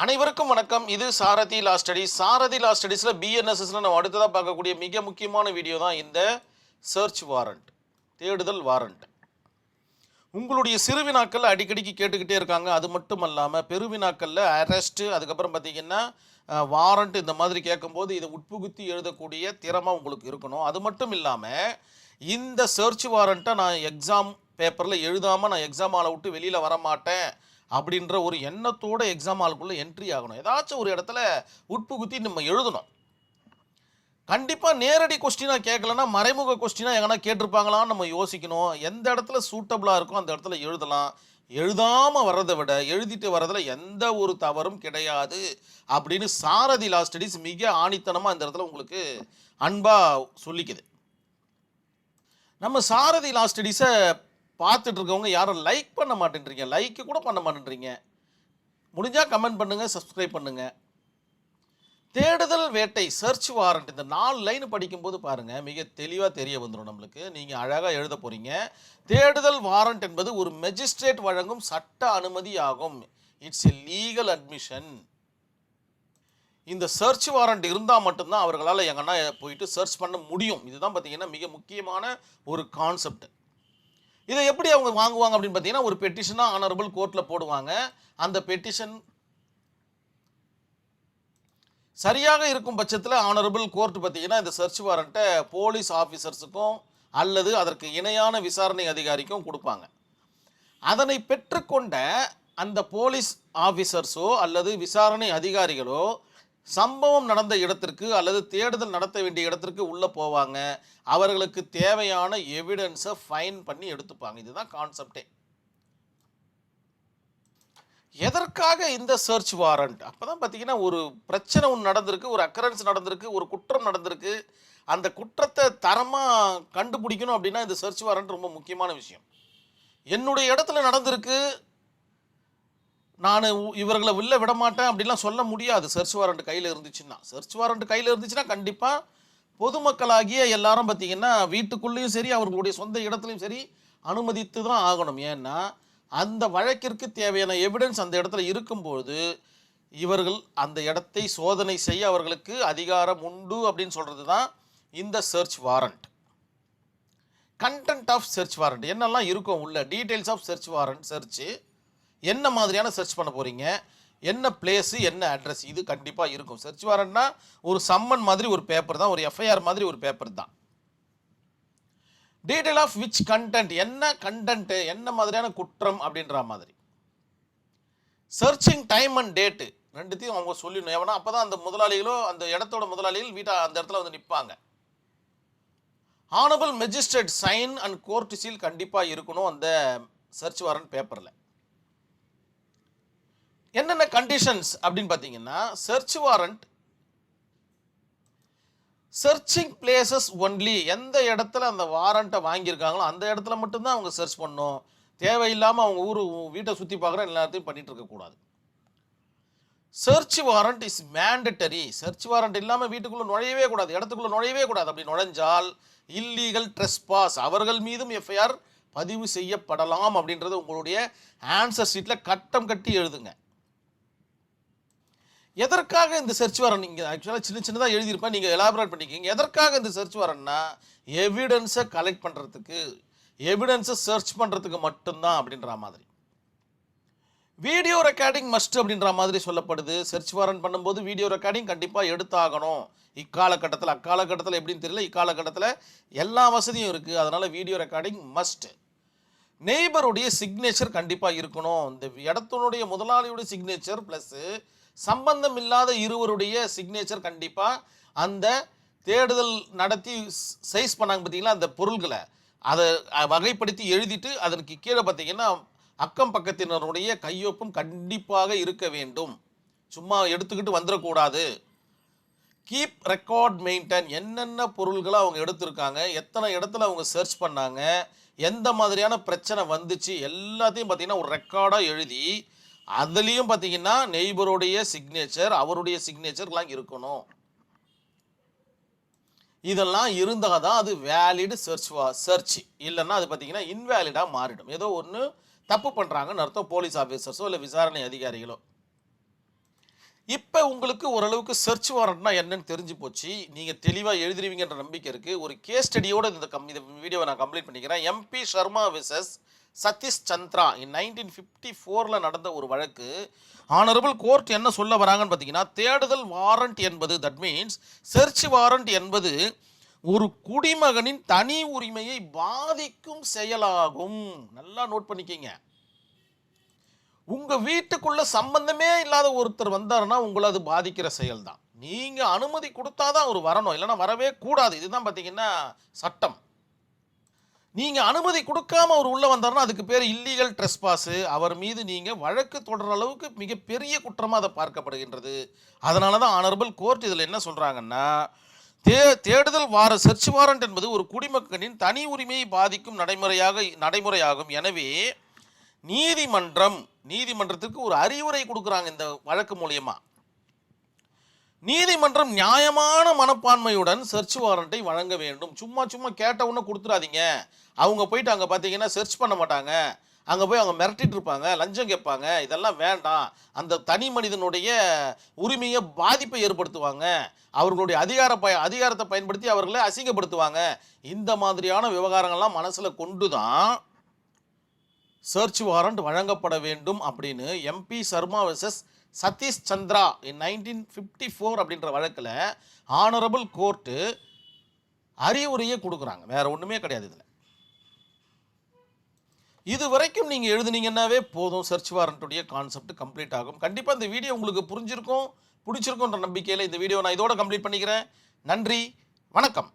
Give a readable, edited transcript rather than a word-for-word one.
அனைவருக்கும் வணக்கம். இது சாரதி லா ஸ்டடீஸ். சாரதி லா ஸ்டடீஸில் பிஎன்எஸ்எஸ்ல நம்ம அடுத்ததாக பார்க்கக்கூடிய மிக முக்கியமான வீடியோ தான் இந்த சர்ச் வாரண்ட், தேடுதல் வாரண்ட். உங்களுடைய சிறுவினாக்கள் அடிக்கடிக்கு கேட்டுக்கிட்டே இருக்காங்க. அது மட்டும் இல்லாமல் பெருவினாக்களில் அரெஸ்ட்டு, அதுக்கப்புறம் பார்த்தீங்கன்னா வாரண்ட், இந்த மாதிரி கேட்கும்போது இதை உட்புகுத்தி எழுதக்கூடிய திறமை உங்களுக்கு இருக்கணும். அது மட்டும் இல்லாமல் இந்த சர்ச் வாரண்ட்டை நான் எக்ஸாம் பேப்பரில் எழுதாமல் நான் எக்ஸாம் ஆளை விட்டு வெளியில் வரமாட்டேன் அப்படின்ற ஒரு எண்ணத்தோட எக்ஸாம் ஹாலுக்குள்ளே என்ட்ரி ஆகணும். ஏதாச்சும் ஒரு இடத்துல உட்புகுத்தி நம்ம எழுதணும். கண்டிப்பாக நேரடி கொஸ்டினாக கேட்கலன்னா மறைமுக கொஸ்டினாக எங்கன்னா கேட்டிருப்பாங்களான்னு நம்ம யோசிக்கணும். எந்த இடத்துல சூட்டபிளாக இருக்கோ அந்த இடத்துல எழுதலாம். எழுதாமல் வர்றதை விட எழுதிட்டு வர்றதில் எந்த ஒரு தவறும் கிடையாது அப்படின்னு சாரதி லா ஸ்டடீஸ் மிக ஆணித்தனமாக இந்த இடத்துல உங்களுக்கு அன்பாக சொல்லிக்குது. நம்ம சாரதி லா ஸ்டடீஸை பார்த்துட்டு இருக்கவங்க யாரும் லைக் பண்ண மாட்டேன்றீங்க, லைக்கு கூட பண்ண மாட்டேன்றீங்க. முடிஞ்சால் கமெண்ட் பண்ணுங்கள், சப்ஸ்கிரைப் பண்ணுங்கள். தேடுதல் வேட்டை, சர்ச் வாரண்ட், இந்த 4 லைன் படிக்கும்போது பாருங்கள், மிக தெளிவாக தெரிய வந்துடும் நம்மளுக்கு. நீங்கள் அழகாக எழுத போகிறீங்க. தேடுதல் வாரண்ட் என்பது ஒரு மெஜிஸ்ட்ரேட் வழங்கும் சட்ட அனுமதி ஆகும். It's a legal admission. இந்த சர்ச் வாரண்ட் இருந்தால் மட்டும்தான் அவர்களால் எங்கன்னா போயிட்டு சர்ச் பண்ண முடியும். இதுதான் பார்த்தீங்கன்னா மிக முக்கியமான ஒரு கான்செப்ட். இதை எப்படி அவங்க வாங்குவாங்க அப்படின்னு பார்த்தீங்கன்னா, ஒரு பெட்டிஷனாக ஆனரபிள் கோர்ட்டில் போடுவாங்க. அந்த பெட்டிஷன் சரியாக இருக்கும் பட்சத்தில் ஆனரபிள் கோர்ட் பார்த்தீங்கன்னா இந்த சர்ச் வாரண்ட்டை போலீஸ் ஆஃபீஸர்ஸுக்கும் அல்லது அதற்கு இணையான விசாரணை அதிகாரிக்கும் கொடுப்பாங்க. அதனை பெற்றுக்கொண்ட அந்த போலீஸ் ஆஃபீஸர்ஸோ அல்லது விசாரணை அதிகாரிகளோ சம்பவம் நடந்த இடத்திற்கு அல்லது தேடுதல் நடத்த வேண்டிய இடத்திற்கு உள்ளே போவாங்க. அவர்களுக்கு தேவையான எவிடன்ஸை ஃபைன் பண்ணி எடுத்துப்பாங்க. இதுதான் கான்செப்டே. எதற்காக இந்த சர்ச் வாரண்ட்? அப்போ தான் பார்த்தீங்கன்னா ஒரு பிரச்சனை ஒன்று நடந்திருக்கு, ஒரு அக்கரன்ஸ் நடந்திருக்கு, ஒரு குற்றம் நடந்திருக்கு. அந்த குற்றத்தை தரமாக கண்டுபிடிக்கணும் அப்படின்னா இந்த சர்ச் வாரண்ட் ரொம்ப முக்கியமான விஷயம். என்னுடைய இடத்துல நடந்திருக்கு, நான் இவர்களை வெளில விட மாட்டேன் அப்படின்லாம் சொல்ல முடியாது. சர்ச் வாரண்ட் கையில் இருந்துச்சுன்னா கண்டிப்பாக பொதுமக்களாகிய எல்லாரும் பார்த்தீங்கன்னா வீட்டுக்குள்ளேயும் சரி அவர்களுடைய சொந்த இடத்துலையும் சரி அனுமதித்து தான் ஆகணும். ஏன்னா அந்த வழக்கிற்கு தேவையான எவிடன்ஸ் அந்த இடத்துல இருக்கும்போது இவர்கள் அந்த இடத்தை சோதனை செய்ய அவர்களுக்கு அதிகாரம் உண்டு அப்படின்னு சொல்கிறது தான் இந்த search warrant. Content of search warrant என்னெல்லாம் இருக்கும் உள்ள, details of search warrant, search என்ன மாதிரியான சர்ச் பண்ண போகிறீங்க, என்ன பிளேஸு, என்ன அட்ரஸ், இது கண்டிப்பாக இருக்கும். சர்ச் வாரண்ட்னா ஒரு சம்மன் மாதிரி ஒரு பேப்பர் தான், ஒரு எஃப்ஐஆர் மாதிரி ஒரு பேப்பர் தான். டீட்டெயில் ஆஃப் விச் கண்டென்ட், என்ன கண்டென்ட்டு, என்ன மாதிரியான குற்றம் அப்படின்ற மாதிரி. சர்ச்சிங் டைம் அண்ட் டேட்டு ரெண்டுத்தையும் அவங்க சொல்லிடணும். ஏன்னா அப்போ தான் அந்த முதலாளிகளோ அந்த இடத்தோட முதலாளிகள் அந்த இடத்துல வந்து நிற்பாங்க. Honourable magistrate sign and court seal கண்டிப்பாக இருக்கணும் அந்த சர்ச் வாரண்ட் பேப்பரில். என்னென்ன கண்டிஷன்ஸ் அப்படின்னு பார்த்தீங்கன்னா, search warrant searching places only, எந்த இடத்துல அந்த வாரண்ட்டை வாங்கியிருக்காங்களோ அந்த இடத்துல மட்டும்தான் அவங்க சர்ச் பண்ணணும். தேவையில்லாமல் அவங்க வீட்டை சுற்றி பார்க்குற எல்லாத்தையும் பண்ணிட்டு இருக்கக்கூடாது. Search warrant is mandatory. Search warrant இல்லாமல் வீட்டுக்குள்ளே நுழையவே கூடாது, இடத்துக்குள்ளே நுழையவே கூடாது. அப்படி நுழைஞ்சால் இல்லீகல் ட்ரெஸ்பாஸ், அவர்கள் மீதும் எஃப்ஐஆர் பதிவு செய்யப்படலாம் அப்படின்றது உங்களுடைய ஆன்சர் ஷீட்டில் கட்டம் கட்டி எழுதுங்க. எதற்காக இந்த சர்ச் வாரண்ட்? நீங்கள் ஆக்சுவலாக சின்னதாக எழுதியிருப்பேன், நீங்கள் எலாபரேட் பண்ணிக்கிங்க. எதற்காக இந்த சர்ச் வாரண்ட்னா எவிடன்ஸை கலெக்ட் பண்ணுறதுக்கு, எவிடன்ஸை சர்ச் பண்ணுறதுக்கு மட்டும்தான் அப்படின்ற மாதிரி. வீடியோ ரெக்கார்டிங் மஸ்ட் அப்படின்ற மாதிரி சொல்லப்படுது. சர்ச் வாரண்ட் பண்ணும்போது வீடியோ ரெக்கார்டிங் கண்டிப்பாக எடுத்தாகணும். இக்காலகட்டத்தில், அக்காலகட்டத்தில் எப்படின்னு தெரியல, இக்காலகட்டத்தில் எல்லா வசதியும் இருக்குது. அதனால் வீடியோ ரெக்கார்டிங் மஸ்ட். நெய்பருடைய சிக்னேச்சர் கண்டிப்பாக இருக்கணும். இந்த இடத்தினுடைய முதலாளியுடைய சிக்னேச்சர் ப்ளஸ்ஸு சம்பந்தம் இல்லாத இருவருடைய சிக்னேச்சர் கண்டிப்பாக அந்த தேடுதல் நடத்தி சைஸ் பண்ணாங்க பார்த்தீங்களா அந்த பொருள்களை, அதை வகைப்படுத்தி எழுதிட்டு அதற்கு கீழே பார்த்தீங்கன்னா அக்கம் பக்கத்தினருடைய கையொப்பம் கண்டிப்பாக இருக்க வேண்டும். சும்மா எடுத்துக்கிட்டு வந்துடக்கூடாது. கீப் ரெக்கார்ட் மெயின்டைன், என்னென்ன பொருள்களை அவங்க எடுத்திருக்காங்க, எத்தனை இடத்துல அவங்க சர்ச் பண்ணாங்க, எந்த மாதிரியான பிரச்சனை வந்துச்சு, எல்லாத்தையும் பார்த்தீங்கன்னா ஒரு ரெக்கார்டாக எழுதி அதுலேயும் பார்த்தீங்கன்னா நெய்பருடைய சிக்னேச்சர், அவருடைய சிக்னேச்சர்லாம் இருக்கணும். இதெல்லாம் இருந்தால் தான் அது வேலிடு சர்ச். இல்லைன்னா அது பார்த்தீங்கன்னா இன்வேலிடாக மாறிடும். ஏதோ ஒன்று தப்பு பண்ணுறாங்கன்னு அர்த்தம், போலீஸ் ஆஃபீஸர்ஸோ இல்லை விசாரணை அதிகாரிகளோ. இப்போ உங்களுக்கு ஓரளவுக்கு சர்ச் வாரண்ட்னா என்னன்னு தெரிஞ்சு போச்சு. நீங்கள் தெளிவாக எழுதிருவீங்கன்ற நம்பிக்கை இருக்குது. ஒரு கேஸ் ஸ்டடியோட இந்த வீடியோவை நான் கம்ப்ளீட் பண்ணிக்கிறேன். எம்பி சர்மா விசஸ் சதீஷ் சந்திரா இன் 1954 நடந்த ஒரு வழக்கு. ஆனரபிள் கோர்ட் என்ன சொல்ல வராங்கன்னு பார்த்தீங்கன்னா, தேடுதல் வாரண்ட் என்பது, தட் மீன்ஸ் சர்ச் வாரண்ட் என்பது ஒரு குடிமகனின் தனி உரிமையை பாதிக்கும் செயலாகும். நல்லா நோட் பண்ணிக்கிங்க. உங்க வீட்டுக்குள்ள சம்பந்தமே இல்லாத ஒருத்தர் வந்தாருன்னா உங்களை அது பாதிக்கிற செயல் தான். நீங்க அனுமதி கொடுத்தாதான் அவர் வரணும், இல்லைன்னா வரவே கூடாது. இதுதான் பார்த்தீங்கன்னா சட்டம். நீங்க அனுமதி கொடுக்காம அவர் உள்ள வந்தாருன்னா அதுக்கு பேர் இல்லீகல் ட்ரெஸ்பாஸ். அவர் மீது நீங்க வழக்கு தொடர அளவுக்கு மிகப்பெரிய குற்றமாக அதை பார்க்கப்படுகின்றது. அதனால தான் ஆனரபிள் கோர்ட் இதில் என்ன சொல்றாங்கன்னா, தேடுதல் சர்ச் வாரண்ட் என்பது ஒரு குடிமகனின் தனி உரிமையை பாதிக்கும் நடைமுறையாகும். எனவே நீதிமன்றத்திற்கு ஒரு அறிவுரை கொடுக்குறாங்க இந்த வழக்கு மூலியமா. நீதிமன்றம் நியாயமான மனப்பான்மையுடன் சர்ச் வாரண்டை வழங்க வேண்டும். சும்மா கேட்ட உடனே கொடுத்துடாதீங்க. அவங்க போயிட்டு அங்கே பார்த்தீங்கன்னா சர்ச் பண்ண மாட்டாங்க. அங்கே போய் அவங்க மிரட்டிட்டு இருப்பாங்க, லஞ்சம் கேட்பாங்க. இதெல்லாம் வேண்டாம். அந்த தனி மனிதனுடைய உரிமையை பாதிப்பை ஏற்படுத்துவாங்க. அவர்களுடைய அதிகாரத்தை பயன்படுத்தி அவர்களை அசிங்கப்படுத்துவாங்க. இந்த மாதிரியான விவகாரங்கள்லாம் மனசில் கொண்டு தான் சர்ச் வாரண்ட் வழங்கப்பட வேண்டும் அப்படின்னு எம்பி சர்மா வெர்சஸ் சதீஷ் சந்திரா இன் 1954 அப்படின்ற வழக்கில் ஆனரபிள் கோர்ட்டு அறிவுரையை கொடுக்குறாங்க. வேற ஒன்றுமே கிடையாது. இது வரைக்கும் நீங்கள் எழுதுனீங்கன்னாவே போதும், சர்ச் வாரண்ட்டுடைய கான்செப்ட் கம்ப்ளீட் ஆகும். கண்டிப்பாக இந்த வீடியோ உங்களுக்கு பிடிச்சிருக்கும்ன்ற நம்பிக்கையில் இந்த வீடியோ நான் இதோட கம்ப்ளீட் பண்ணிக்கிறேன். நன்றி, வணக்கம்.